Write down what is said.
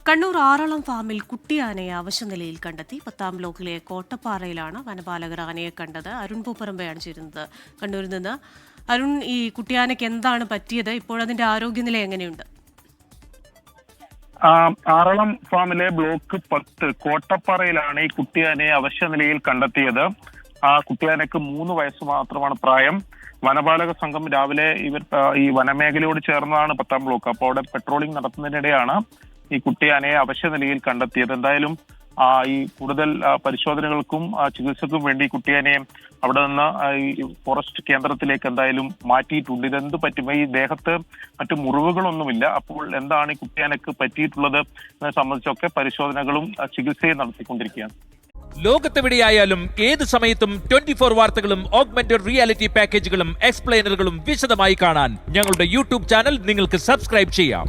കണ്ണൂർ ആറളം ഫാമിൽ കുട്ടിയാനയെ അവശനിലയിൽ കണ്ടെത്തി. 10-ാം ബ്ലോക്കിലെ കോട്ടപ്പാറയിലാണ് വനപാലകർ ആനയെ കണ്ടത്. അരുൺ പൂപ്പറമ്പയാണ് ചേരുന്നത് കണ്ണൂരിൽ നിന്ന്. അരുൺ, ഈ കുട്ടിയാനയ്ക്ക് എന്താണ് പറ്റിയത്? ഇപ്പോഴതിന്റെ ആരോഗ്യനില എങ്ങനെയുണ്ട്? ആറളം ഫാമിലെ ബ്ലോക്ക് 10 കോട്ടപ്പാറയിലാണ് ഈ കുട്ടിയാനയെ അവശനിലയിൽ കണ്ടെത്തിയത്. ആ കുട്ടിയാനയ്ക്ക് 3 വയസ്സ് മാത്രമാണ് പ്രായം. വനപാലക സംഘം രാവിലെ ഈ വനമേഖലയോട് ചേർന്നതാണ് 10-ാം ബ്ലോക്ക്. അപ്പോൾ അവിടെ പെട്രോളിംഗ് നടത്തുന്നതിനിടെയാണ് ഈ കുട്ടിയാനയെ അവശനിലയിൽ കണ്ടെത്തിയത്. എന്തായാലും ഈ കൂടുതൽ പരിശോധനകൾക്കും ചികിത്സക്കും വേണ്ടി കുട്ടിയാനയെ അവിടെ നിന്ന് ഈ ഫോറസ്റ്റ് കേന്ദ്രത്തിലേക്ക് എന്തായാലും മാറ്റിയിട്ടുണ്ട്. ഇതെന്ത് പറ്റും? ഈ ദേഹത്ത് മറ്റു മുറിവുകളൊന്നുമില്ല. അപ്പോൾ എന്താണ് ഈ കുട്ടിയാനക്ക് പറ്റിയിട്ടുള്ളത് എന്നെ സംബന്ധിച്ചൊക്കെ പരിശോധനകളും ചികിത്സയും നടത്തിക്കൊണ്ടിരിക്കുകയാണ്. ലോകത്തെവിടെയായാലും ഏത് സമയത്തും 24 വാർത്തകളും ഓഗ്മെന്റഡ് റിയാലിറ്റി പാക്കേജുകളും എക്സ്പ്ലെയിനറുകളും വിശദമായി കാണാൻ ഞങ്ങളുടെ യൂട്യൂബ് ചാനൽ നിങ്ങൾക്ക് സബ്സ്ക്രൈബ് ചെയ്യാം.